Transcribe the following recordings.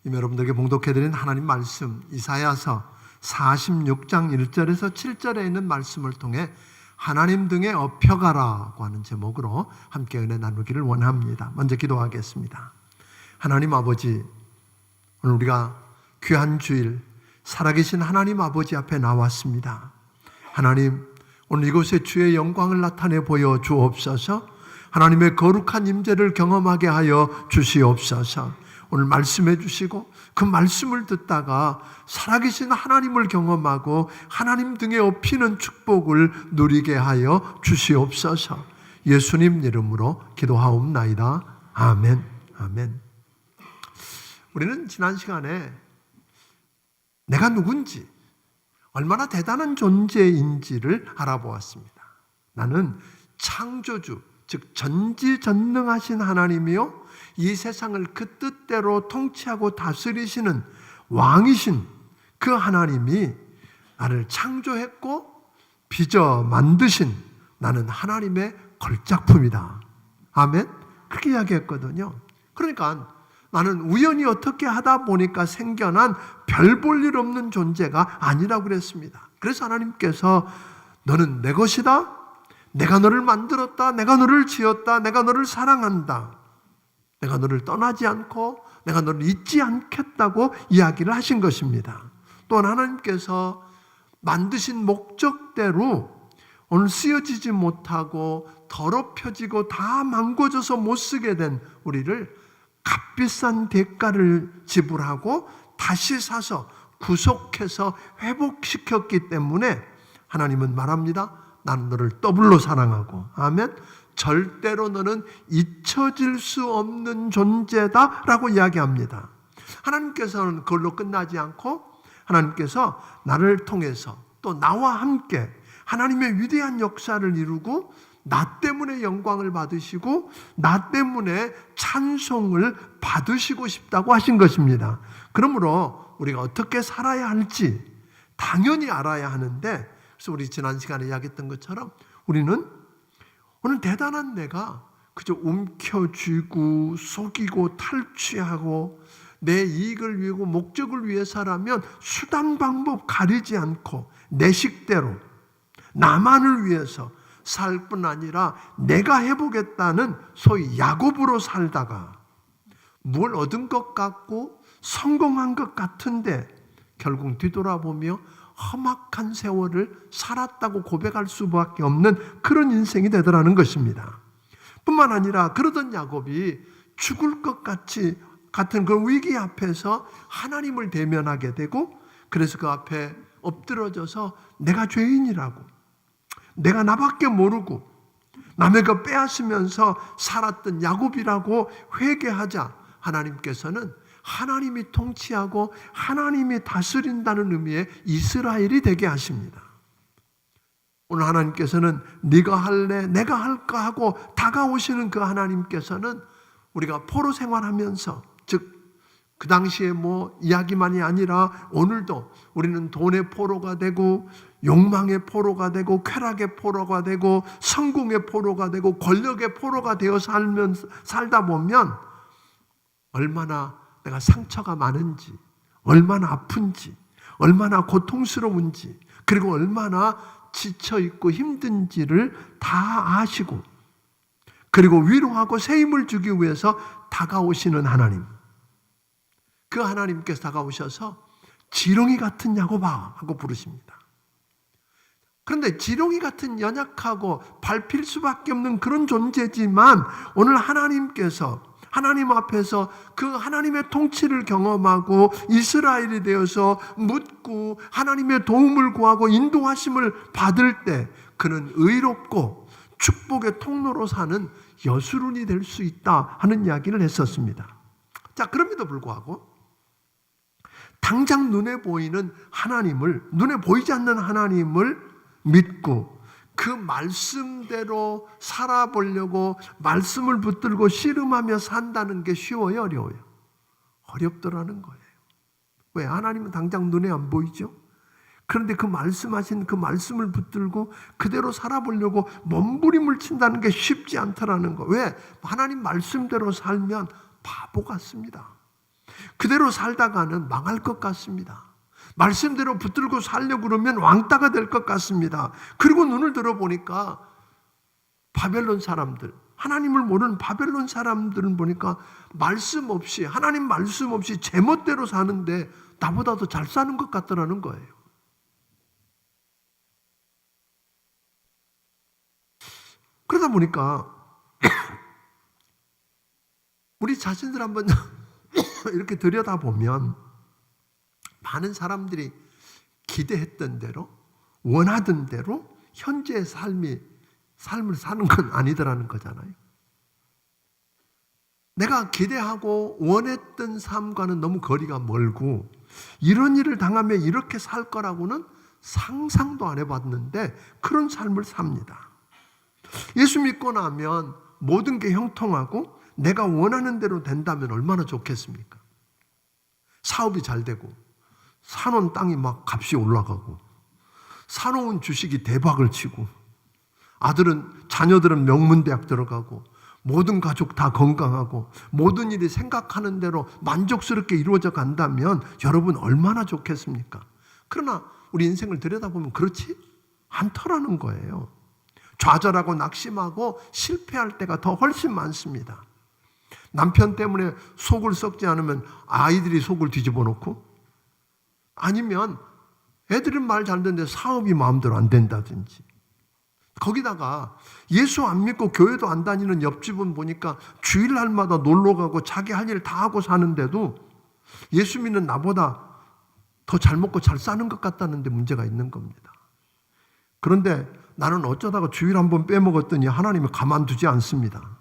여러분들에게 봉독해드린 하나님 말씀 이사야서 46장 1절에서 7절에 있는 말씀을 통해 하나님 등에 업혀가라고 하는 제목으로 함께 은혜 나누기를 원합니다. 먼저 기도하겠습니다. 하나님 아버지, 오늘 우리가 귀한 주일 살아계신 하나님 아버지 앞에 나왔습니다. 하나님, 오늘 이곳에 주의 영광을 나타내 보여 주옵소서. 하나님의 거룩한 임재를 경험하게 하여 주시옵소서. 오늘 말씀해 주시고 그 말씀을 듣다가 살아계신 하나님을 경험하고 하나님 등에 업히는 축복을 누리게 하여 주시옵소서. 예수님 이름으로 기도하옵나이다. 아멘. 아멘. 우리는 지난 시간에 내가 누군지, 얼마나 대단한 존재인지를 알아보았습니다. 나는 창조주, 즉 전지전능하신 하나님이요 이 세상을 그 뜻대로 통치하고 다스리시는 왕이신 그 하나님이 나를 창조했고 빚어 만드신 나는 하나님의 걸작품이다. 아멘? 그렇게 이야기했거든요. 그러니까 나는 우연히 어떻게 하다 보니까 생겨난 별 볼 일 없는 존재가 아니라고 그랬습니다. 그래서 하나님께서 너는 내 것이다. 내가 너를 만들었다. 내가 너를 지었다. 내가 너를 사랑한다. 내가 너를 떠나지 않고 내가 너를 잊지 않겠다고 이야기를 하신 것입니다. 또한 하나님께서 만드신 목적대로 오늘 쓰여지지 못하고 더럽혀지고 다 망고져서 못 쓰게 된 우리를 값비싼 대가를 지불하고 다시 사서 구속해서 회복시켰기 때문에 하나님은 말합니다. 나는 너를 더블로 사랑하고, 아멘. 절대로 너는 잊혀질 수 없는 존재다 라고 이야기합니다. 하나님께서는 그걸로 끝나지 않고 하나님께서 나를 통해서 또 나와 함께 하나님의 위대한 역사를 이루고 나 때문에 영광을 받으시고 나 때문에 찬송을 받으시고 싶다고 하신 것입니다. 그러므로 우리가 어떻게 살아야 할지 당연히 알아야 하는데, 그래서 우리 지난 시간에 이야기했던 것처럼 우리는 오늘 대단한 내가 그저 움켜쥐고 속이고 탈취하고 내 이익을 위하고 목적을 위해서라면 수단 방법 가리지 않고 내 식대로 나만을 위해서 살 뿐 아니라 내가 해보겠다는 소위 야곱으로 살다가 뭘 얻은 것 같고 성공한 것 같은데 결국 뒤돌아보며 험악한 세월을 살았다고 고백할 수밖에 없는 그런 인생이 되더라는 것입니다. 뿐만 아니라 그러던 야곱이 죽을 것 같은 그 위기 앞에서 하나님을 대면하게 되고, 그래서 그 앞에 엎드러져서 내가 죄인이라고, 내가 나밖에 모르고 남의 것 빼앗으면서 살았던 야곱이라고 회개하자 하나님께서는 하나님이 통치하고 하나님이 다스린다는 의미의 이스라엘이 되게 하십니다. 오늘 하나님께서는 네가 할래 내가 할까 하고 다가오시는 그 하나님께서는 우리가 포로 생활하면서, 즉 그 당시에 이야기만이 아니라 오늘도 우리는 돈의 포로가 되고 욕망의 포로가 되고 쾌락의 포로가 되고 성공의 포로가 되고 권력의 포로가 되어 살다 보면 얼마나 내가 상처가 많은지, 얼마나 아픈지, 얼마나 고통스러운지, 그리고 얼마나 지쳐있고 힘든지를 다 아시고, 그리고 위로하고 새 힘을 주기 위해서 다가오시는 하나님, 그 하나님께서 다가오셔서 지렁이 같은 야곱아 하고 부르십니다. 그런데 지렁이 같은 연약하고 밟힐 수밖에 없는 그런 존재지만 오늘 하나님께서 하나님 앞에서 그 하나님의 통치를 경험하고 이스라엘이 되어서 묻고 하나님의 도움을 구하고 인도하심을 받을 때 그는 의롭고 축복의 통로로 사는 여수룬이 될 수 있다 하는 이야기를 했었습니다. 자, 그럼에도 불구하고 당장 눈에 보이는 하나님을, 눈에 보이지 않는 하나님을 믿고 그 말씀대로 살아보려고 말씀을 붙들고 씨름하며 산다는 게 쉬워요, 어려워요? 어렵더라는 거예요. 왜? 하나님은 당장 눈에 안 보이죠? 그런데 그 말씀하신 그 말씀을 붙들고 그대로 살아보려고 몸부림을 친다는 게 쉽지 않더라는 거. 왜? 하나님 말씀대로 살면 바보 같습니다. 그대로 살다가는 망할 것 같습니다. 말씀대로 붙들고 살려고 그러면 왕따가 될 것 같습니다. 그리고 눈을 들어보니까 바벨론 사람들, 하나님을 모르는 바벨론 사람들은 보니까 말씀 없이, 하나님 말씀 없이 제멋대로 사는데 나보다도 잘 사는 것 같더라는 거예요. 그러다 보니까 우리 자신들 한번 이렇게 들여다보면 많은 사람들이 기대했던 대로, 원하던 대로 현재의 삶을 사는 건 아니더라는 거잖아요. 내가 기대하고 원했던 삶과는 너무 거리가 멀고, 이런 일을 당하면 이렇게 살 거라고는 상상도 안 해봤는데 그런 삶을 삽니다. 예수 믿고 나면 모든 게 형통하고 내가 원하는 대로 된다면 얼마나 좋겠습니까? 사업이 잘 되고, 사놓은 땅이 막 값이 올라가고, 사놓은 주식이 대박을 치고, 자녀들은 명문대학 들어가고, 모든 가족 다 건강하고, 모든 일이 생각하는 대로 만족스럽게 이루어져 간다면 여러분 얼마나 좋겠습니까? 그러나 우리 인생을 들여다보면 그렇지 않더라는 거예요. 좌절하고 낙심하고 실패할 때가 더 훨씬 많습니다. 남편 때문에 속을 썩지 않으면 아이들이 속을 뒤집어 놓고, 아니면 애들은 말 잘 듣는데 사업이 마음대로 안 된다든지, 거기다가 예수 안 믿고 교회도 안 다니는 옆집은 보니까 주일날마다 놀러 가고 자기 할 일 다 하고 사는데도 예수 믿는 나보다 더 잘 먹고 잘 사는 것 같다는데 문제가 있는 겁니다. 그런데 나는 어쩌다가 주일 한번 빼먹었더니 하나님이 가만두지 않습니다.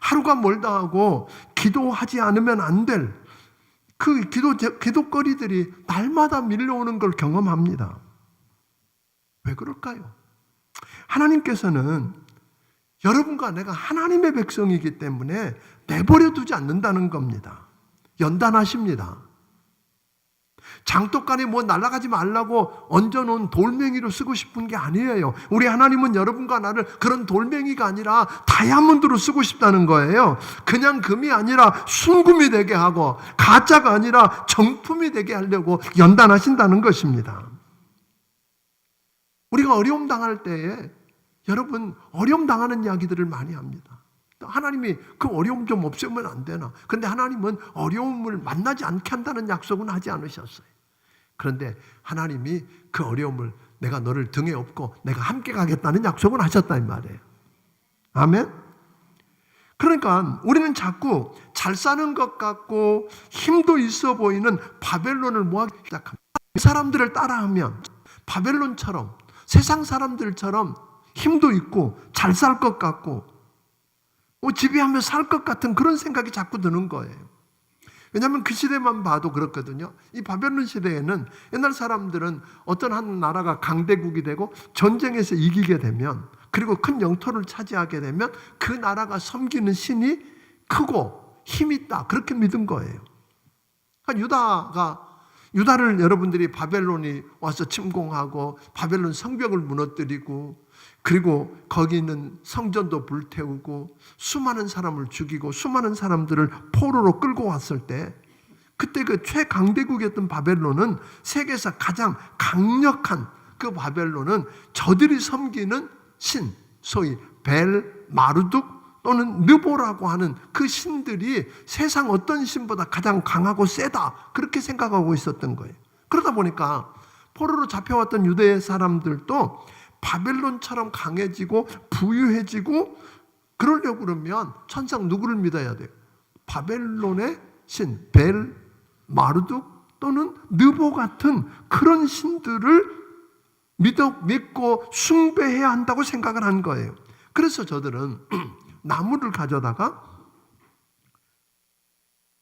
하루가 멀다 하고 기도하지 않으면 안 될 그 기도거리들이 날마다 밀려오는 걸 경험합니다. 왜 그럴까요? 하나님께서는 여러분과 내가 하나님의 백성이기 때문에 내버려 두지 않는다는 겁니다. 연단하십니다. 장독간에 뭐 날아가지 말라고 얹어놓은 돌멩이로 쓰고 싶은 게 아니에요. 우리 하나님은 여러분과 나를 그런 돌멩이가 아니라 다이아몬드로 쓰고 싶다는 거예요. 그냥 금이 아니라 순금이 되게 하고, 가짜가 아니라 정품이 되게 하려고 연단하신다는 것입니다. 우리가 어려움 당할 때에 여러분 어려움 당하는 이야기들을 많이 합니다. 하나님이 그 어려움 좀 없애면 안 되나? 그런데 하나님은 어려움을 만나지 않게 한다는 약속은 하지 않으셨어요. 그런데 하나님이 그 어려움을, 내가 너를 등에 업고 내가 함께 가겠다는 약속은 하셨다 이 말이에요. 아멘? 그러니까 우리는 자꾸 잘 사는 것 같고 힘도 있어 보이는 바벨론을 모아기 시작합니다. 사람들을 따라하면 바벨론처럼, 세상 사람들처럼 힘도 있고 잘 살 것 같고 지배하며 살 것 같은 그런 생각이 자꾸 드는 거예요. 왜냐하면 그 시대만 봐도 그렇거든요. 이 바벨론 시대에는 옛날 사람들은 어떤 한 나라가 강대국이 되고 전쟁에서 이기게 되면, 그리고 큰 영토를 차지하게 되면 그 나라가 섬기는 신이 크고 힘 있다, 그렇게 믿은 거예요. 그러니까 유다를 여러분들이 바벨론이 와서 침공하고 바벨론 성벽을 무너뜨리고, 그리고 거기 있는 성전도 불태우고 수많은 사람을 죽이고 수많은 사람들을 포로로 끌고 왔을 때, 그때 그 최강대국이었던 바벨론은 세계에서 가장 강력한 그 바벨론은 저들이 섬기는 신, 소위 벨, 마르둑 또는 느보라고 하는 그 신들이 세상 어떤 신보다 가장 강하고 세다, 그렇게 생각하고 있었던 거예요. 그러다 보니까 포로로 잡혀왔던 유대 사람들도 바벨론처럼 강해지고 부유해지고 그러려고 그러면 천상 누구를 믿어야 돼요? 바벨론의 신, 벨, 마르둑 또는 느보 같은 그런 신들을 믿고 숭배해야 한다고 생각을 한 거예요. 그래서 저들은 나무를 가져다가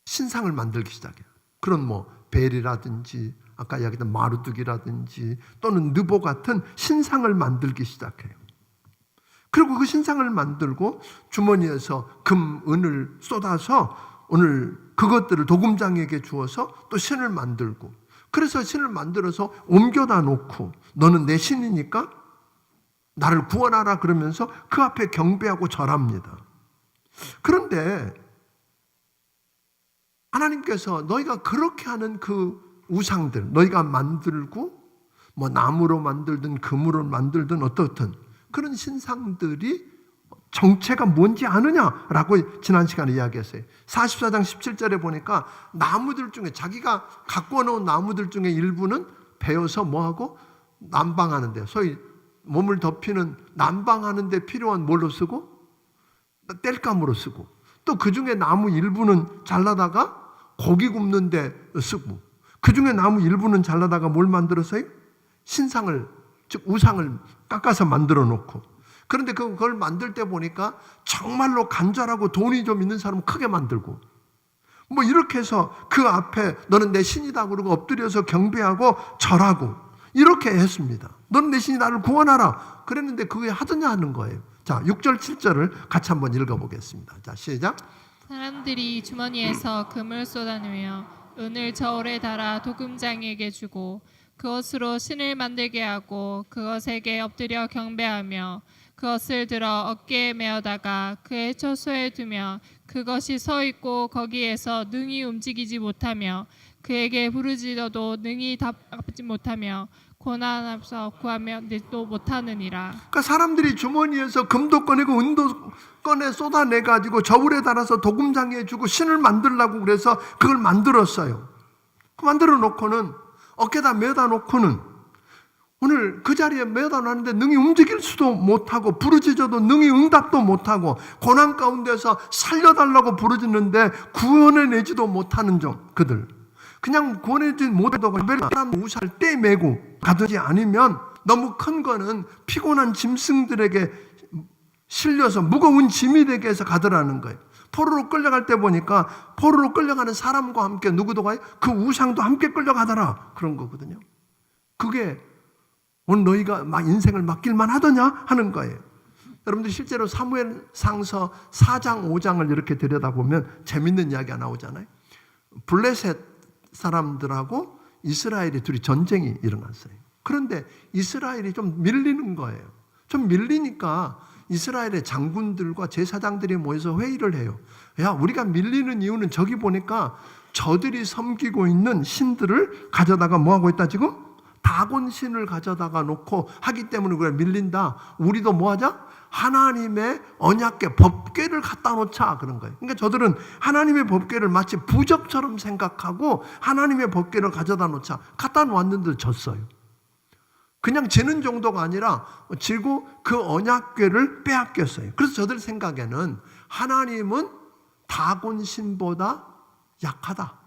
신상을 만들기 시작해요. 그런 벨이라든지 아까 이야기했던 마르둑이라든지 또는 느보 같은 신상을 만들기 시작해요. 그리고 그 신상을 만들고 주머니에서 금, 은을 쏟아서 오늘 그것들을 도금장에게 주어서 또 신을 만들고, 그래서 신을 만들어서 옮겨다 놓고 너는 내 신이니까 나를 구원하라 그러면서 그 앞에 경배하고 절합니다. 그런데 하나님께서 너희가 그렇게 하는 그 우상들, 너희가 만들고 뭐 나무로 만들든 금으로 만들든 어떻든 그런 신상들이 정체가 뭔지 아느냐라고 지난 시간에 이야기했어요. 44장 17절에 보니까 나무들 중에 자기가 갖고 놓은 나무들 중에 일부는 베어서 뭐하고 난방하는데, 소위 몸을 덮이는 난방하는 데 필요한 뭘로 쓰고? 땔감으로 쓰고, 또 그 중에 나무 일부는 잘라다가 고기 굽는 데 쓰고, 그 중에 나무 일부는 잘라다가 뭘 만들었어요? 신상을, 즉 우상을 깎아서 만들어 놓고, 그런데 그걸 만들 때 보니까 정말로 간절하고 돈이 좀 있는 사람은 크게 만들고, 뭐 이렇게 해서 그 앞에 너는 내 신이다 그러고 엎드려서 경배하고 절하고 이렇게 했습니다. 너는 내 신이 나를 구원하라 그랬는데 그게 하더냐 하는 거예요. 자, 6절 7절을 같이 한번 읽어보겠습니다. 자, 시작. 사람들이 주머니에서 금을 쏟아내며 은을 저울에 달아 도금장에게 주고 그것으로 신을 만들게 하고 그것에게 엎드려 경배하며 그것을 들어 어깨에 메어다가 그의 처소에 두며 그것이 서 있고 거기에서 능히 움직이지 못하며 그에게 부르짖어도 능히 답하지 못하며 고난 앞서 구하며 내도 못하느니라. 그러니까 사람들이 주머니에서 금도 꺼내고 은도 꺼내 쏟아내가지고 저울에 달아서 도금장에 주고 신을 만들려고 그래서 그걸 만들었어요. 그 만들어 놓고는 어깨다 메다 놓고는 오늘 그 자리에 매다 놨는데 능히 움직일 수도 못하고 부르짖어도 능히 응답도 못하고 고난 가운데서 살려달라고 부르짖는데 구원해내지도 못하는 그들, 그냥 구원해내지 못해도 사람 우살 떼매고 가든지 아니면 너무 큰 거는 피곤한 짐승들에게 실려서 무거운 짐이 되게 해서 가더라는 거예요. 포로로 끌려갈 때 보니까 포로로 끌려가는 사람과 함께 누구도 가요? 그 우상도 함께 끌려가더라 그런 거거든요. 그게 오늘 너희가 막 인생을 맡길만 하더냐 하는 거예요. 여러분들 실제로 사무엘상서 4장 5장을 이렇게 들여다보면 재밌는 이야기가 나오잖아요. 블레셋 사람들하고 이스라엘이 둘이 전쟁이 일어났어요. 그런데 이스라엘이 좀 밀리는 거예요. 좀 밀리니까 이스라엘의 장군들과 제사장들이 모여서 회의를 해요. 야, 우리가 밀리는 이유는 저기 보니까 저들이 섬기고 있는 신들을 가져다가 뭐하고 있다 지금? 다곤 신을 가져다가 놓고 하기 때문에 그래 밀린다. 우리도 뭐하자? 하나님의 언약궤 법궤를 갖다 놓자 그런 거예요. 그러니까 저들은 하나님의 법궤를 마치 부적처럼 생각하고 하나님의 법궤를 가져다 놓자 갖다 놓았는데 졌어요. 그냥 지는 정도가 아니라 지고 그 언약궤를 빼앗겼어요. 그래서 저들 생각에는 하나님은 다곤 신보다 약하다.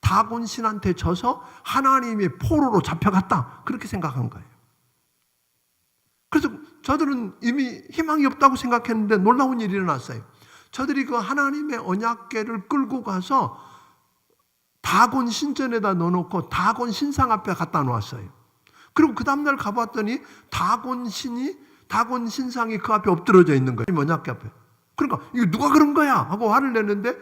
다곤 신한테 져서 하나님이 포로로 잡혀갔다. 그렇게 생각한 거예요. 그래서 저들은 이미 희망이 없다고 생각했는데 놀라운 일이 일어났어요. 저들이 그 하나님의 언약궤를 끌고 가서 다곤 신전에다 넣어놓고 다곤 신상 앞에 갖다 놓았어요. 그리고 그 다음날 가봤더니 다곤 신상이 그 앞에 엎드러져 있는 거예요. 언약궤 앞에. 그러니까 이거 누가 그런 거야 하고 화를 내는데,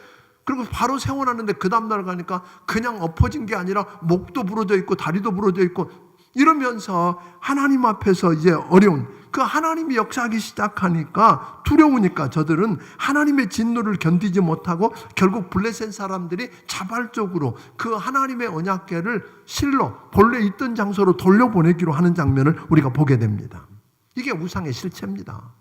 그리고 바로 세워놨는데 그 다음날 가니까 그냥 엎어진 게 아니라 목도 부러져 있고 다리도 부러져 있고 이러면서 하나님 앞에서 이제 어려운 그 하나님이 역사하기 시작하니까 두려우니까 저들은 하나님의 진노를 견디지 못하고 결국 블레셋 사람들이 자발적으로 그 하나님의 언약궤를 실로 본래 있던 장소로 돌려보내기로 하는 장면을 우리가 보게 됩니다. 이게 우상의 실체입니다.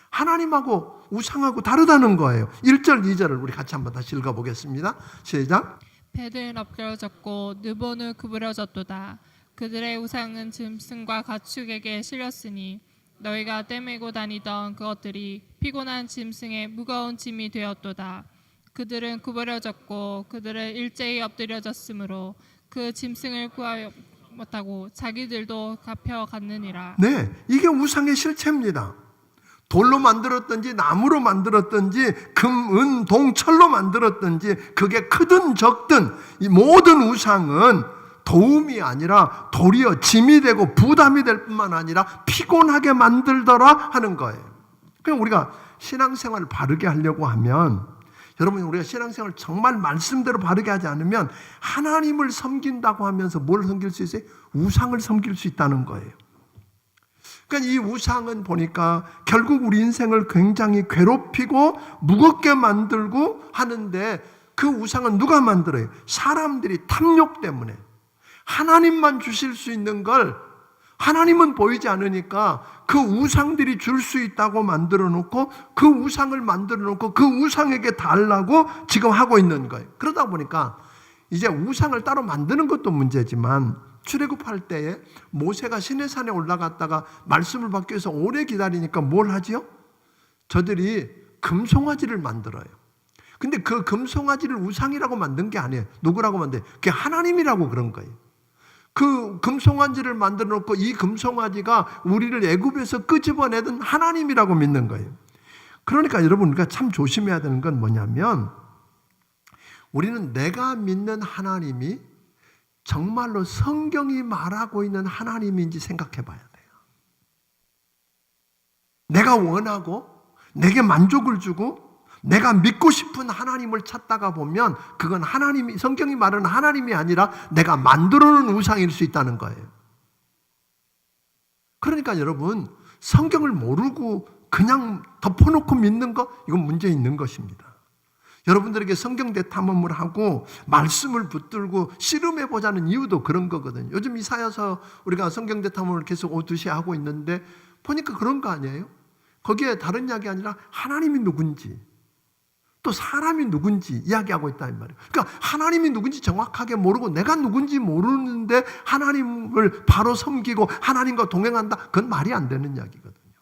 하나님하고 우상하고 다르다는 거예요. 1절 2절을 우리 같이 한번 다시 읽어보겠습니다. 시작. 배들은 엎드러졌고 느보는 구부러졌도다. 그들의 우상은 짐승과 가축에게 실렸으니 너희가 떼매고 다니던 그것들이 피곤한 짐승의 무거운 짐이 되었도다. 그들은 구부러졌고 그들은 일제히 엎드려졌으므로 그 짐승을 구하여 못하고 자기들도 갚혀갔느니라. 네, 이게 우상의 실체입니다. 돌로 만들었든지 나무로 만들었든지 금, 은, 동, 철로 만들었든지 그게 크든 적든 이 모든 우상은 도움이 아니라 도리어 짐이 되고 부담이 될 뿐만 아니라 피곤하게 만들더라 하는 거예요. 그냥 우리가 신앙생활을 바르게 하려고 하면, 여러분 우리가 신앙생활을 정말 말씀대로 바르게 하지 않으면 하나님을 섬긴다고 하면서 뭘 섬길 수 있어요? 우상을 섬길 수 있다는 거예요. 그러니까 이 우상은 보니까 결국 우리 인생을 굉장히 괴롭히고 무겁게 만들고 하는데, 그 우상은 누가 만들어요? 사람들이 탐욕 때문에. 하나님만 주실 수 있는 걸 하나님은 보이지 않으니까 그 우상들이 줄 수 있다고 만들어 놓고, 그 우상을 만들어 놓고 그 우상에게 달라고 지금 하고 있는 거예요. 그러다 보니까 이제 우상을 따로 만드는 것도 문제지만, 출애굽할 때에 모세가 시내산에 올라갔다가 말씀을 받기 위해서 오래 기다리니까 뭘 하지요? 저들이 금송아지를 만들어요. 근데 그 금송아지를 우상이라고 만든 게 아니에요. 누구라고 만든? 그게 하나님이라고 그런 거예요. 그 금송아지를 만들어 놓고 이 금송아지가 우리를 애굽에서 끄집어내던 하나님이라고 믿는 거예요. 그러니까 여러분, 우리가 참 조심해야 되는 건 뭐냐면, 우리는 내가 믿는 하나님이 정말로 성경이 말하고 있는 하나님인지 생각해 봐야 돼요. 내가 원하고 내게 만족을 주고 내가 믿고 싶은 하나님을 찾다가 보면 그건 하나님이, 성경이 말하는 하나님이 아니라 내가 만들어 놓은 우상일 수 있다는 거예요. 그러니까 여러분, 성경을 모르고 그냥 덮어놓고 믿는 거, 이건 문제 있는 것입니다. 여러분들에게 성경 대탐험을 하고 말씀을 붙들고 씨름해 보자는 이유도 그런 거거든요. 요즘 이사야서 우리가 성경 대탐험을 계속 오두시 하고 있는데 보니까 그런 거 아니에요? 거기에 다른 이야기 아니라 하나님이 누군지, 또 사람이 누군지 이야기하고 있다 이 말이에요. 그러니까 하나님이 누군지 정확하게 모르고 내가 누군지 모르는데 하나님을 바로 섬기고 하나님과 동행한다, 그건 말이 안 되는 이야기거든요.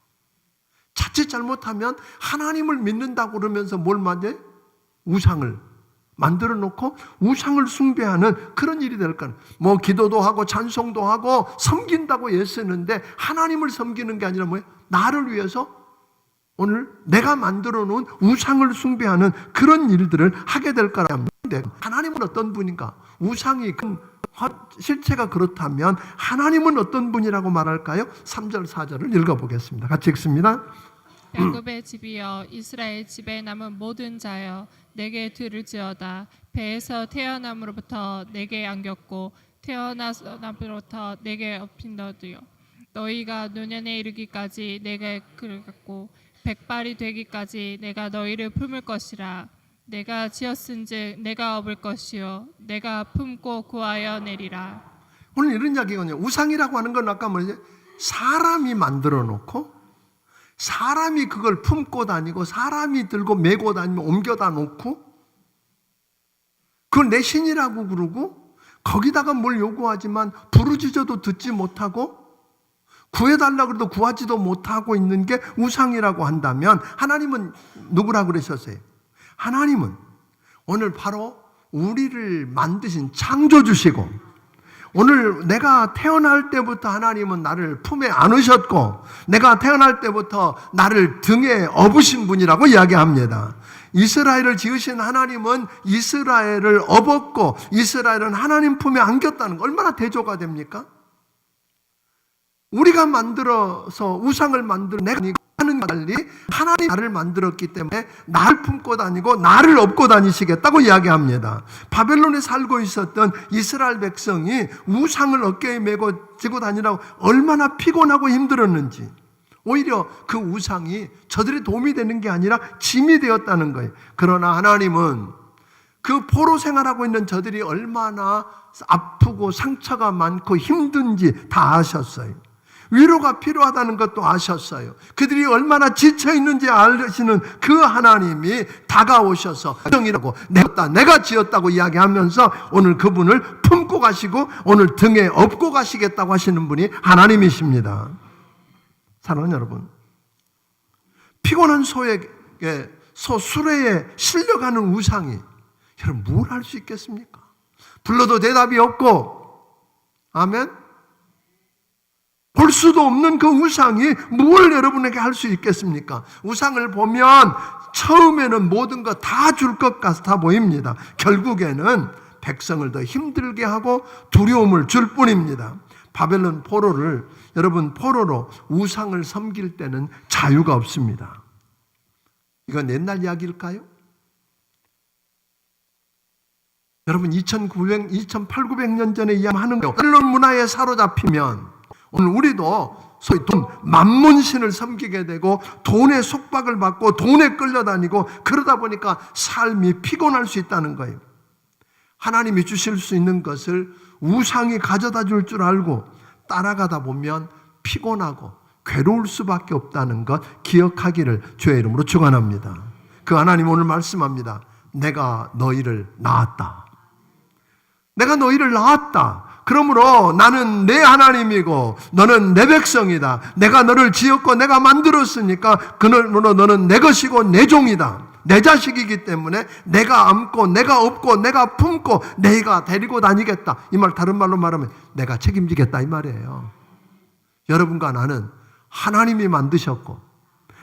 자칫 잘못하면 하나님을 믿는다고 그러면서 뭘 만져요? 우상을 만들어 놓고 우상을 숭배하는 그런 일이 될 거예요. 뭐 기도도 하고 찬송도 하고 섬긴다고 애쓰는데 하나님을 섬기는 게 아니라 뭐예요? 나를 위해서 오늘 내가 만들어 놓은 우상을 숭배하는 그런 일들을 하게 될 거라는데, 하나님은 어떤 분인가? 우상이 실체가 그렇다면 하나님은 어떤 분이라고 말할까요? 3절 4절을 읽어보겠습니다. 같이 읽습니다. 야곱의 집이여, 이스라엘 집에 남은 모든 자여, 내게 들을지어다. 배에서 태어남으로부터 내게 안겼고 태어나서부터 내게 업힌 너도요, 너희가 노년에 이르기까지 내게 그르갔고 백발이 되기까지 내가 너희를 품을 것이라. 내가 지었은즉 내가 업을 것이요, 내가 품고 구하여 내리라. 오늘 이런 이야기거든요. 우상이라고 하는 건 아까 뭐지? 사람이 만들어 놓고 사람이 그걸 품고 다니고 사람이 들고 메고 다니면 옮겨다 놓고 그걸 내 신이라고 그러고 거기다가 뭘 요구하지만 부르짖어도 듣지 못하고 구해달라고 해도 구하지도 못하고 있는 게 우상이라고 한다면, 하나님은 누구라고 그러셨어요? 하나님은 오늘 바로 우리를 만드신 창조주시고, 오늘 내가 태어날 때부터 하나님은 나를 품에 안으셨고 내가 태어날 때부터 나를 등에 업으신 분이라고 이야기합니다. 이스라엘을 지으신 하나님은 이스라엘을 업었고 이스라엘은 하나님 품에 안겼다는 거, 얼마나 대조가 됩니까? 우리가 만들어서 우상을 만들어 내가 하는 달리 하나님 나를 만들었기 때문에 나를 품고 다니고 나를 업고 다니시겠다고 이야기합니다. 바벨론에 살고 있었던 이스라엘 백성이 우상을 어깨에 메고 지고 다니라고 얼마나 피곤하고 힘들었는지, 오히려 그 우상이 저들의 도움이 되는 게 아니라 짐이 되었다는 거예요. 그러나 하나님은 그 포로 생활하고 있는 저들이 얼마나 아프고 상처가 많고 힘든지 다 아셨어요. 위로가 필요하다는 것도 아셨어요. 그들이 얼마나 지쳐 있는지 아시는 그 하나님이 다가오셔서 정이라고 내가 지었다고 이야기하면서 오늘 그분을 품고 가시고 오늘 등에 업고 가시겠다고 하시는 분이 하나님이십니다. 사랑하는 여러분, 피곤한 소에게 수레에 실려가는 우상이 여러분 뭘 할 수 있겠습니까? 불러도 대답이 없고, 아멘? 볼 수도 없는 그 우상이 뭘 여러분에게 할 수 있겠습니까? 우상을 보면 처음에는 모든 거 다 줄 것 같아 보입니다. 결국에는 백성을 더 힘들게 하고 두려움을 줄 뿐입니다. 바벨론 포로를, 여러분, 포로로 우상을 섬길 때는 자유가 없습니다. 이건 옛날 이야기일까요? 여러분 2800, 900년 전에 이야기하는 거예요. 바벨론 문화에 사로잡히면 오늘 우리도 소위 돈, 만문신을 섬기게 되고 돈의 속박을 받고 돈에 끌려다니고 그러다 보니까 삶이 피곤할 수 있다는 거예요. 하나님이 주실 수 있는 것을 우상이 가져다 줄 줄 알고 따라가다 보면 피곤하고 괴로울 수밖에 없다는 것 기억하기를 주의 이름으로 축원합니다. 그 하나님 오늘 말씀합니다. 내가 너희를 낳았다. 내가 너희를 낳았다. 그러므로 나는 내 하나님이고 너는 내 백성이다. 내가 너를 지었고 내가 만들었으니까 그러므로 너는 내 것이고 내 종이다. 내 자식이기 때문에 내가 안고 내가 업고 내가 품고 내가 데리고 다니겠다. 이 말 다른 말로 말하면 내가 책임지겠다 이 말이에요. 여러분과 나는 하나님이 만드셨고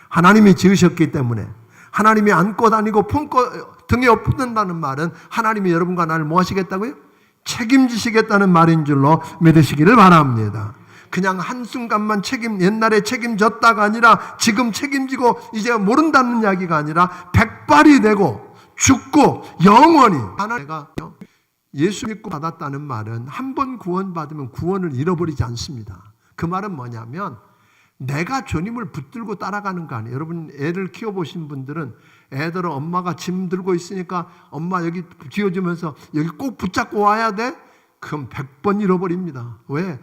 하나님이 지으셨기 때문에 하나님이 안고 다니고 품고 등에 업는다는 말은 하나님이 여러분과 나를 뭐 하시겠다고요? 책임지시겠다는 말인 줄로 믿으시기를 바랍니다. 그냥 한순간만 옛날에 책임졌다가 아니라 지금 책임지고 이제 모른다는 이야기가 아니라 백발이 되고 죽고 영원히 내가 예수 믿고 받았다는 말은 한 번 구원받으면 구원을 잃어버리지 않습니다. 그 말은 뭐냐면 내가 주님을 붙들고 따라가는 거 아니에요. 여러분 애를 키워보신 분들은 애들은 엄마가 짐 들고 있으니까 엄마 여기 쥐어주면서 여기 꼭 붙잡고 와야 돼? 그럼 100번 잃어버립니다. 왜?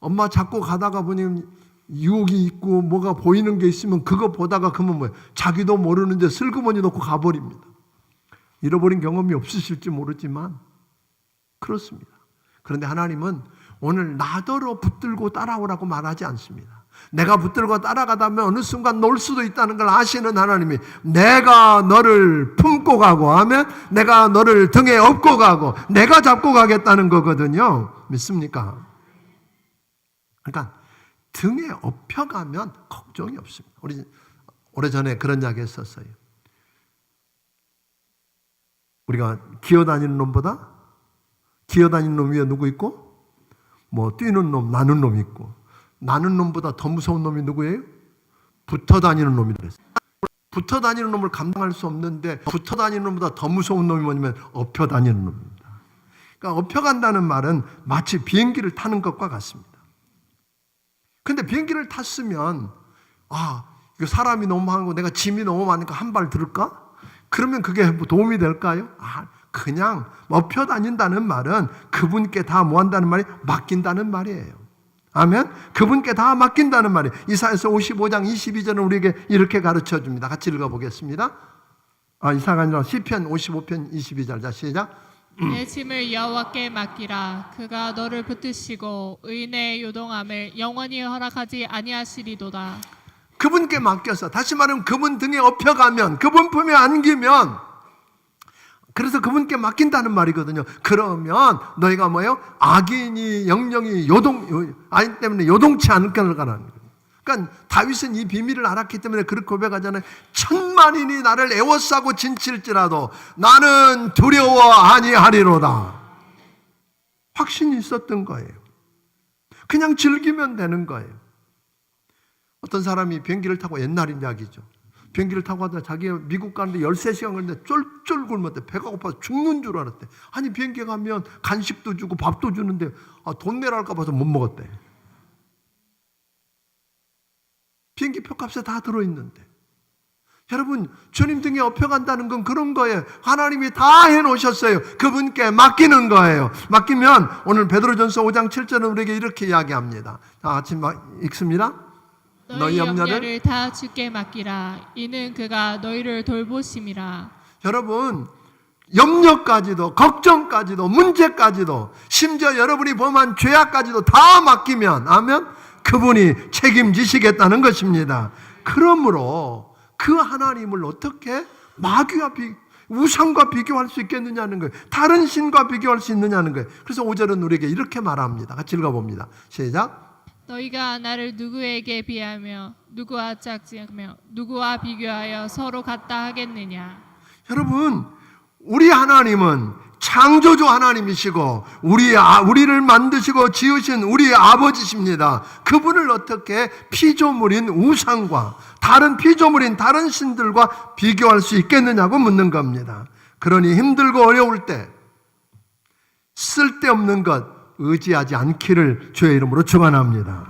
엄마 잡고 가다가 보니 유혹이 있고 뭐가 보이는 게 있으면 그거 보다가 그러면 뭐예요? 자기도 모르는데 슬그머니 놓고 가버립니다. 잃어버린 경험이 없으실지 모르지만 그렇습니다. 그런데 하나님은 오늘 나더러 붙들고 따라오라고 말하지 않습니다. 내가 붙들고 따라가다 보면 어느 순간 놀 수도 있다는 걸 아시는 하나님이 내가 너를 품고 가고 하면 내가 너를 등에 업고 가고 내가 잡고 가겠다는 거거든요. 믿습니까? 그러니까 등에 업혀가면 걱정이 없습니다. 우리 오래전에 그런 이야기 했었어요. 우리가 기어다니는 놈보다 기어다니는 놈 위에 누구 있고 뭐 뛰는 놈, 나는 놈 있고 나는 놈보다 더 무서운 놈이 누구예요? 붙어 다니는 놈이 그랬어요. 붙어 다니는 놈을 감당할 수 없는데 붙어 다니는 놈보다 더 무서운 놈이 뭐냐면 업혀 다니는 놈입니다. 그러니까 업혀간다는 말은 마치 비행기를 타는 것과 같습니다. 근데 비행기를 탔으면 이거 사람이 너무 많고 내가 짐이 너무 많으니까 한 발 들을까? 그러면 그게 도움이 될까요? 그냥 업혀 다닌다는 말은 그분께 다 뭐 한다는 말이 맡긴다는 말이에요. 아멘? 그분께 다 맡긴다는 말이에요. 이사야서 55장 22절은 우리에게 이렇게 가르쳐 줍니다. 같이 읽어보겠습니다. 이사가 아니라 시편 55편 22절. 자, 시작. 내 짐을 여호와께 맡기라. 그가 너를 붙드시고 의인의 요동함을 영원히 허락하지 아니하시리도다. 그분께 맡겨서 다시 말하면 그분 등에 업혀가면 그분 품에 안기면 그래서 그분께 맡긴다는 말이거든요. 그러면 너희가 뭐예요? 악인이 영영이 아인 때문에 요동치 않을 거라는 거예요. 그러니까 다윗은 이 비밀을 알았기 때문에 그렇게 고백하잖아요. 천만인이 나를 에워싸고 진칠지라도 나는 두려워 아니하리로다. 확신이 있었던 거예요. 그냥 즐기면 되는 거예요. 어떤 사람이 비행기를 타고 옛날 이야기죠. 비행기를 타고 하다가 자기가 미국 가는데 13시간 걸리는데 쫄쫄 굶었대. 배가 고파서 죽는 줄 알았대. 아니 비행기 가면 간식도 주고 밥도 주는데 돈 내라 할까 봐서 못 먹었대. 비행기 표값에 다 들어있는데. 여러분 주님 등에 업혀간다는 건 그런 거예요. 하나님이 다 해놓으셨어요. 그분께 맡기는 거예요. 맡기면 오늘 베드로전서 5장 7절은 우리에게 이렇게 이야기합니다. 같이 읽습니다. 너희 염려를 다 주께 맡기라. 이는 그가 너희를 돌보심이라. 여러분 염려까지도 걱정까지도 문제까지도 심지어 여러분이 범한 죄악까지도 다 맡기면 아멘? 그분이 책임지시겠다는 것입니다. 그러므로 그 하나님을 어떻게 마귀와 우상과 비교할 수 있겠느냐는 거예요. 다른 신과 비교할 수 있느냐는 거예요. 그래서 5절은 우리에게 이렇게 말합니다. 같이 읽어봅니다. 시작. 너희가 나를 누구에게 비하며 누구와 짝지으며 누구와 비교하여 서로 같다 하겠느냐. 여러분 우리 하나님은 창조주 하나님이시고 우리를 만드시고 지으신 우리 아버지십니다. 그분을 어떻게 피조물인 우상과 다른 피조물인 다른 신들과 비교할 수 있겠느냐고 묻는 겁니다. 그러니 힘들고 어려울 때 쓸데없는 것 의지하지 않기를 주의 이름으로 축원합니다.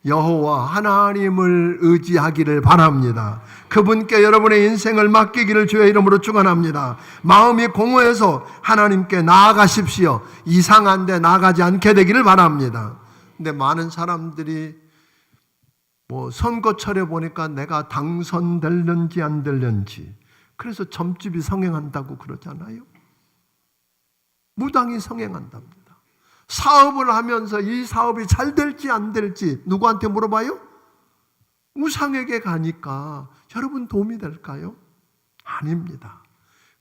여호와 하나님을 의지하기를 바랍니다. 그분께 여러분의 인생을 맡기기를 주의 이름으로 축원합니다. 마음이 공허해서 하나님께 나아가십시오. 이상한 데 나아가지 않게 되기를 바랍니다. 근데 많은 사람들이 선거철에 보니까 내가 당선될는지 안 될는지, 그래서 점집이 성행한다고 그러잖아요. 무당이 성행한답니다. 사업을 하면서 이 사업이 잘 될지 안 될지 누구한테 물어봐요? 우상에게 가니까 여러분 도움이 될까요? 아닙니다.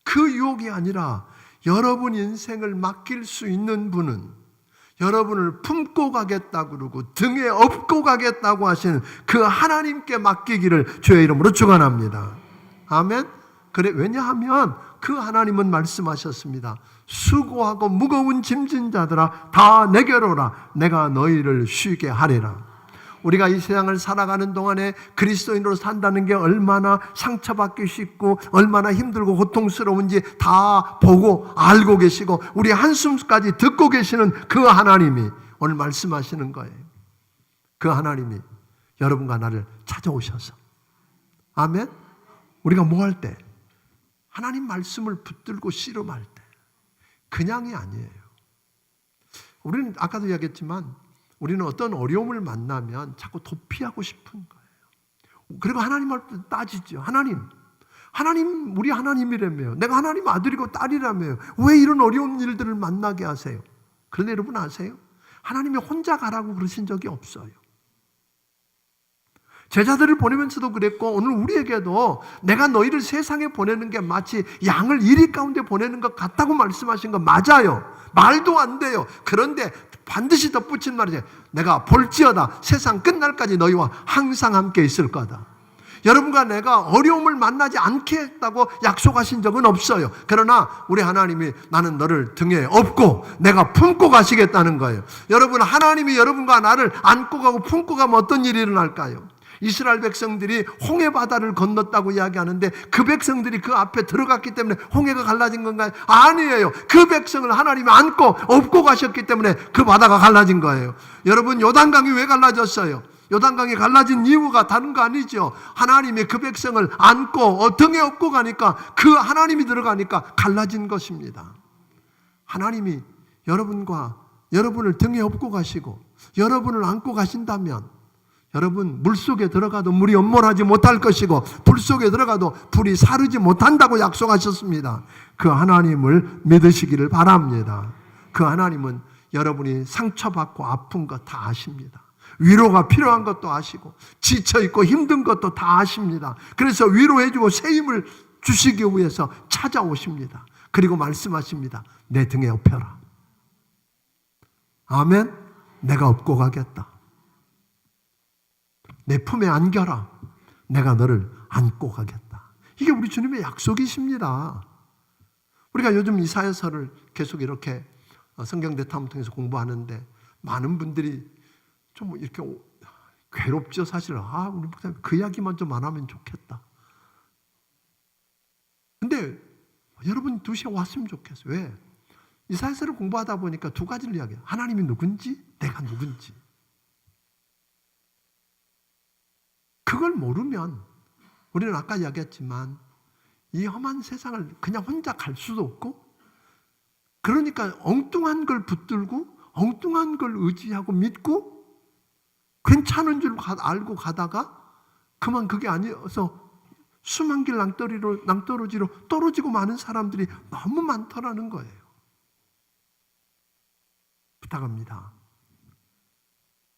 그 유혹이 아니라 여러분 인생을 맡길 수 있는 분은 여러분을 품고 가겠다고 그러고 등에 업고 가겠다고 하시는 그 하나님께 맡기기를 주의 이름으로 축원합니다. 아멘. 그래, 왜냐하면 그 하나님은 말씀하셨습니다. 수고하고 무거운 짐진 자들아 다 내게로 오라. 내가 너희를 쉬게 하리라. 우리가 이 세상을 살아가는 동안에 그리스도인으로 산다는 게 얼마나 상처받기 쉽고 얼마나 힘들고 고통스러운지 다 보고 알고 계시고 우리 한숨까지 듣고 계시는 그 하나님이 오늘 말씀하시는 거예요. 그 하나님이 여러분과 나를 찾아오셔서, 아멘. 우리가 뭐 할 때? 하나님 말씀을 붙들고 씨름할 때 그냥이 아니에요. 우리는 아까도 이야기했지만 우리는 어떤 어려움을 만나면 자꾸 도피하고 싶은 거예요. 그리고 하나님을 따지죠. 하나님 우리 하나님이라며요. 내가 하나님 아들이고 딸이라며요. 왜 이런 어려운 일들을 만나게 하세요? 그런데 여러분 아세요? 하나님이 혼자 가라고 그러신 적이 없어요. 제자들을 보내면서도 그랬고 오늘 우리에게도 내가 너희를 세상에 보내는 게 마치 양을 이리 가운데 보내는 것 같다고 말씀하신 거 맞아요. 말도 안 돼요. 그런데 반드시 덧붙인 말이죠. 내가 볼지어다 세상 끝날까지 너희와 항상 함께 있을 거다. 여러분과 내가 어려움을 만나지 않겠다고 약속하신 적은 없어요. 그러나 우리 하나님이 나는 너를 등에 업고 내가 품고 가시겠다는 거예요. 여러분, 하나님이 여러분과 나를 안고 가고 품고 가면 어떤 일이 일어날까요? 이스라엘 백성들이 홍해 바다를 건넜다고 이야기하는데 그 백성들이 그 앞에 들어갔기 때문에 홍해가 갈라진 건가요? 아니에요. 그 백성을 하나님이 안고 업고 가셨기 때문에 그 바다가 갈라진 거예요. 여러분, 요단강이 왜 갈라졌어요? 요단강이 갈라진 이유가 다른 거 아니죠. 하나님이 그 백성을 안고 등에 업고 가니까 그 하나님이 들어가니까 갈라진 것입니다. 하나님이 여러분을 등에 업고 가시고 여러분을 안고 가신다면 여러분, 물속에 들어가도 물이 엄몰하지 못할 것이고 불 속에 들어가도 불이 사르지 못한다고 약속하셨습니다. 그 하나님을 믿으시기를 바랍니다. 그 하나님은 여러분이 상처받고 아픈 것 다 아십니다. 위로가 필요한 것도 아시고 지쳐있고 힘든 것도 다 아십니다. 그래서 위로해주고 새 힘을 주시기 위해서 찾아오십니다. 그리고 말씀하십니다. 내 등에 업혀라. 아멘. 내가 업고 가겠다. 내 품에 안겨라. 내가 너를 안고 가겠다. 이게 우리 주님의 약속이십니다. 우리가 요즘 이사야서를 계속 이렇게 성경 대탐을 통해서 공부하는데 많은 분들이 좀 이렇게 괴롭죠, 사실. 우리 목사님 그 이야기만 좀 안 하면 좋겠다. 근데 여러분 2시에 왔으면 좋겠어요. 왜? 이사야서를 공부하다 보니까 두 가지를 이야기해요. 하나님이 누군지, 내가 누군지. 그걸 모르면 우리는 아까 이야기했지만 이 험한 세상을 그냥 혼자 갈 수도 없고, 그러니까 엉뚱한 걸 붙들고 엉뚱한 걸 의지하고 믿고 괜찮은 줄 알고 가다가 그만 그게 아니어서 수만 길 낭떠러지로 떨어지고 마는 사람들이 너무 많더라는 거예요. 부탁합니다.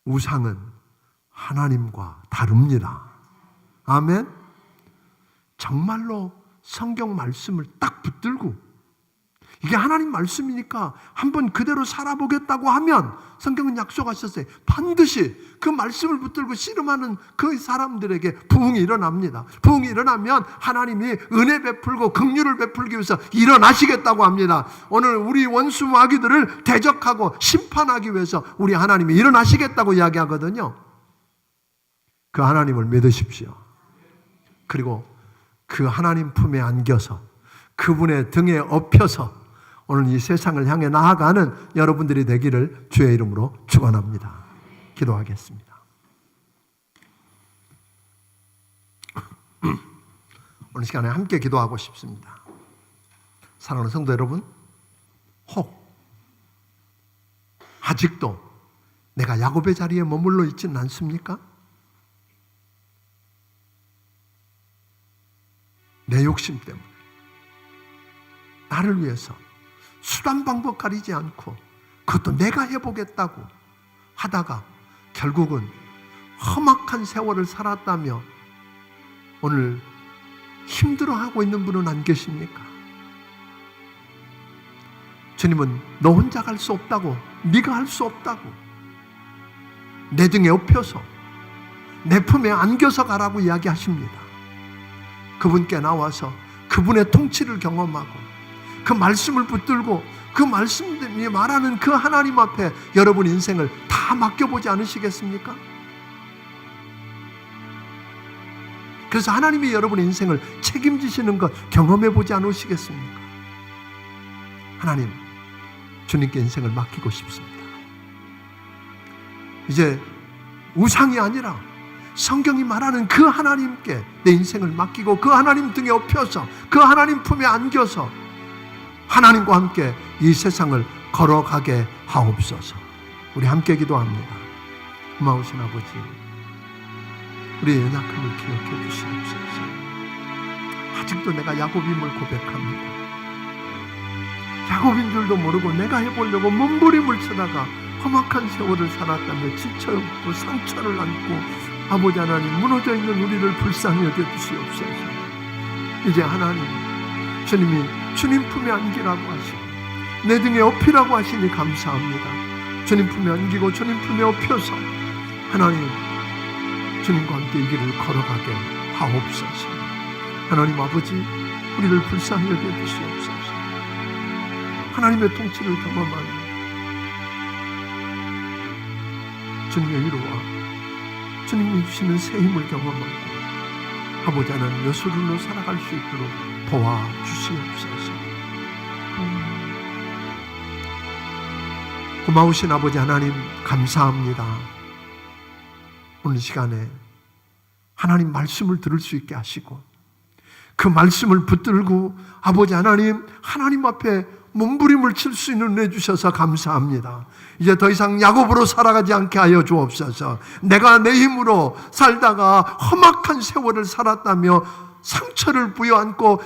우상은 하나님과 다릅니다. 아멘. 정말로 성경 말씀을 딱 붙들고 이게 하나님 말씀이니까 한번 그대로 살아보겠다고 하면 성경은 약속하셨어요. 반드시 그 말씀을 붙들고 씨름하는 그 사람들에게 부흥이 일어납니다. 부흥이 일어나면 하나님이 은혜 베풀고 긍휼을 베풀기 위해서 일어나시겠다고 합니다. 오늘 우리 원수 마귀들을 대적하고 심판하기 위해서 우리 하나님이 일어나시겠다고 이야기하거든요. 그 하나님을 믿으십시오. 그리고 그 하나님 품에 안겨서 그분의 등에 업혀서 오늘 이 세상을 향해 나아가는 여러분들이 되기를 주의 이름으로 축원합니다. 기도하겠습니다. 오늘 시간에 함께 기도하고 싶습니다. 사랑하는 성도 여러분, 혹 아직도 내가 야곱의 자리에 머물러 있지는 않습니까? 내 욕심 때문에 나를 위해서 수단 방법 가리지 않고 그것도 내가 해보겠다고 하다가 결국은 험악한 세월을 살았다며 오늘 힘들어하고 있는 분은 안 계십니까? 주님은 너 혼자 갈 수 없다고, 네가 할 수 없다고, 내 등에 업혀서 내 품에 안겨서 가라고 이야기하십니다. 그분께 나와서 그분의 통치를 경험하고 그 말씀을 붙들고 그 말씀이 말하는 그 하나님 앞에 여러분 인생을 다 맡겨보지 않으시겠습니까? 그래서 하나님이 여러분의 인생을 책임지시는 것 경험해보지 않으시겠습니까? 하나님, 주님께 인생을 맡기고 싶습니다. 이제 우상이 아니라 성경이 말하는 그 하나님께 내 인생을 맡기고 그 하나님 등에 업혀서 그 하나님 품에 안겨서 하나님과 함께 이 세상을 걸어가게 하옵소서. 우리 함께 기도합니다. 고마우신 아버지, 우리의 연약함을 기억해 주시옵소서. 아직도 내가 야곱임을 고백합니다. 야곱인 줄도 모르고 내가 해보려고 몸부림을 치다가 험악한 세월을 살았다며 지쳐있고 상처를 안고 아버지 하나님 무너져 있는 우리를 불쌍히 여겨주시옵소서. 이제 하나님, 주님이 주님 품에 안기라고 하시고 내 등에 업히라고 하시니 감사합니다. 주님 품에 안기고 주님 품에 업혀서 하나님 주님과 함께 이 길을 걸어가게 하옵소서. 하나님 아버지, 우리를 불쌍히 여겨주시옵소서. 하나님의 통치를 경험하는 주님의 위로와 주님이 주시는 새 힘을 경험하고 아버지 하나님 여수run으로 살아갈 수 있도록 도와주시옵소서. 고마우신 아버지 하나님 감사합니다. 오늘 시간에 하나님 말씀을 들을 수 있게 하시고 그 말씀을 붙들고 아버지 하나님 앞에 몸부림을 칠 수 있는 은혜 주셔서 감사합니다. 이제 더 이상 야곱으로 살아가지 않게 하여 주옵소서. 내가 내 힘으로 살다가 험악한 세월을 살았다며 상처를 부여안고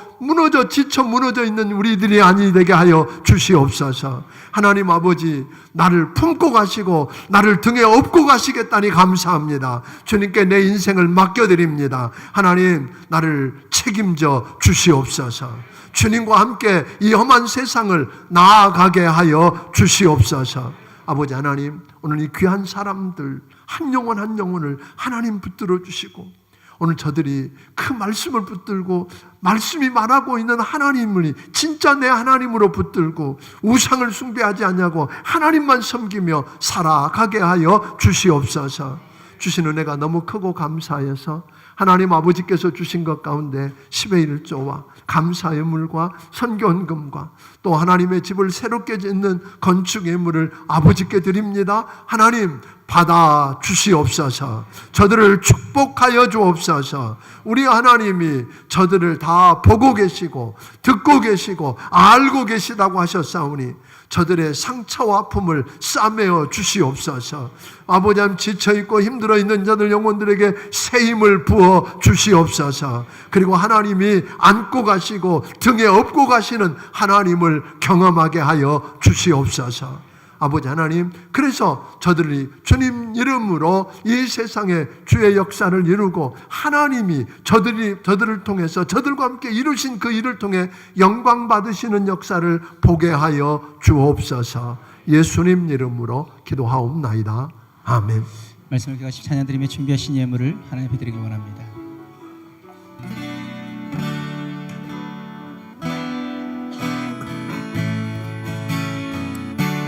지쳐 무너져 있는 우리들이 아니 되게 하여 주시옵소서. 하나님 아버지, 나를 품고 가시고 나를 등에 업고 가시겠다니 감사합니다. 주님께 내 인생을 맡겨드립니다. 하나님, 나를 책임져 주시옵소서. 주님과 함께 이 험한 세상을 나아가게 하여 주시옵소서. 아버지 하나님, 오늘 이 귀한 사람들 한 영혼 한 영혼을 하나님 붙들어 주시고 오늘 저들이 그 말씀을 붙들고 말씀이 말하고 있는 하나님을 진짜 내 하나님으로 붙들고 우상을 숭배하지 않냐고 하나님만 섬기며 살아가게 하여 주시옵소서. 주신 은혜가 너무 크고 감사해서 하나님 아버지께서 주신 것 가운데 10의 1조와 감사 예물과 선교헌금과 또 하나님의 집을 새롭게 짓는 건축 예물을 아버지께 드립니다. 하나님 받아 주시옵소서. 저들을 축복하여 주옵소서. 우리 하나님이 저들을 다 보고 계시고 듣고 계시고 알고 계시다고 하셨사오니 저들의 상처와 아픔을 싸매어 주시옵소서. 아버지 하나님, 지쳐있고 힘들어 있는 자들 영혼들에게 새 힘을 부어 주시옵소서. 그리고 하나님이 안고 가시고 등에 업고 가시는 하나님을 경험하게 하여 주시옵소서. 아버지 하나님, 그래서 저들이 주님 이름으로 이 세상에 주의 역사를 이루고 하나님이 저들을 통해서 저들과 함께 이루신 그 일을 통해 영광 받으시는 역사를 보게 하여 주옵소서. 예수님 이름으로 기도하옵나이다. 아멘. 말씀을 기억하시고 찬양 드리며 준비하신 예물을 하나님 앞에 드리길 원합니다.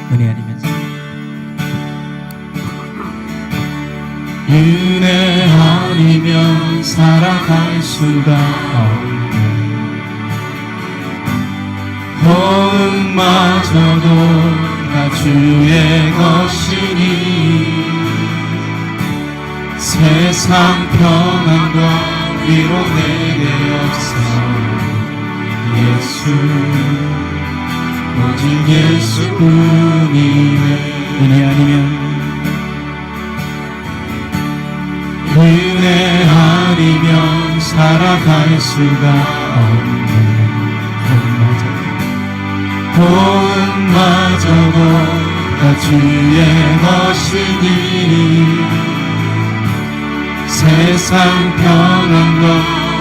은혜 아니면서 은혜 아니면 살아갈 수가 없네. 호흡마저도 다 주의 것이니 세상 평안과 위로 내게 없어. 예수 오직 예수뿐이네. 은혜 아니면 은혜 아니면 살아갈 수가 없네. 돈마저도 다 주의 것이니 세상 편한 것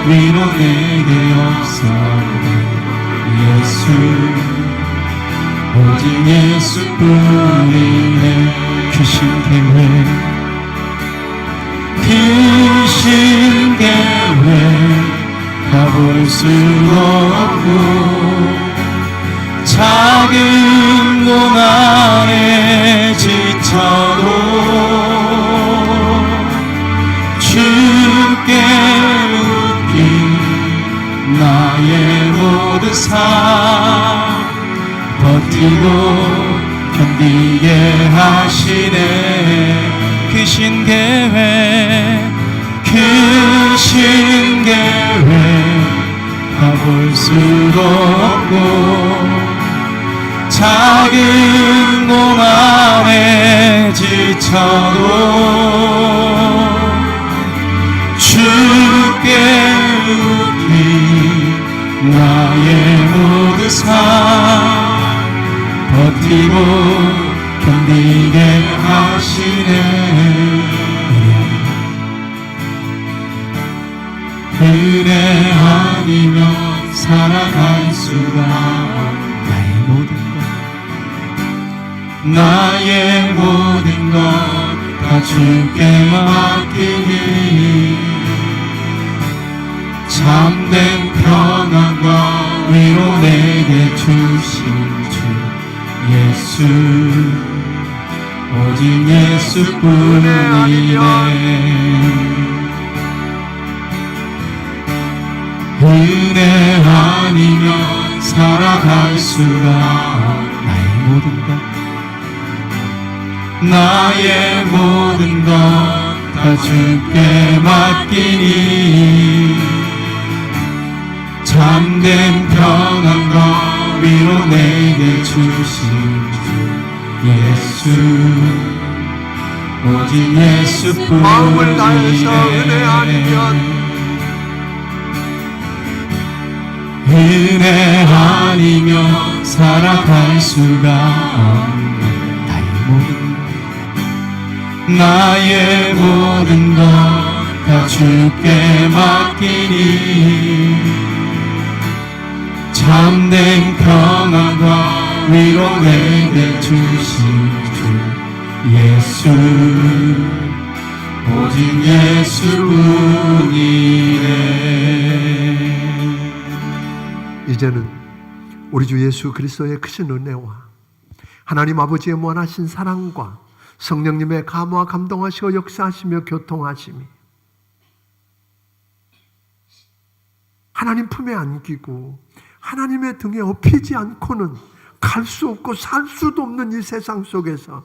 위로 내게 없어. 예수 오직 예수뿐이네. 귀신 계획 귀신 계획 가볼 수 없고 작은 몸 안에 지쳐도 주께 묶인 나의 모든 삶 버티고 견디게 하시네. 귀신 계획 귀신 계획 가볼 수도 없고 작은 몸 안에 지쳐도 주께 묶인 나의 모든 삶 버티고 견디게 하시네. 은혜 아니면 살아갈 수가 나의 모든 나의 모든 것 다 주께 맡기니 참된 평안과 위로 내게 주신 주 예수 오직 예수뿐이네. 은혜 아니면 살아갈 수가 나의 모든 것 나의 모든 것 다 주께 맡기니 참된 평안과 위로 내게 주신 주 예수 오직 마음을 다해서 은혜 아니면 은혜 아니면 살아갈 수가 없네. 나의 모든 것 다 주께 맡기니 참된 평안과 위로 내게 주신 주 예수 오직 예수뿐이네. 이제는 우리 주 예수 그리스도의 크신 은혜와 하나님 아버지의 무한하신 사랑과 성령님의 감화 감동하시고 역사하시며 교통하심이 하나님 품에 안기고 하나님의 등에 업히지 않고는 갈 수 없고 살 수도 없는 이 세상 속에서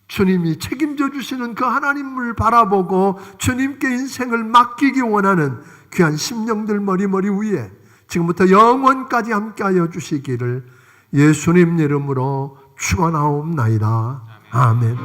주님이 책임져 주시는 그 하나님을 바라보고 주님께 인생을 맡기기 원하는 귀한 심령들 머리 위에 지금부터 영원까지 함께하여 주시기를 예수님 이름으로 축원하옵나이다. 아멘.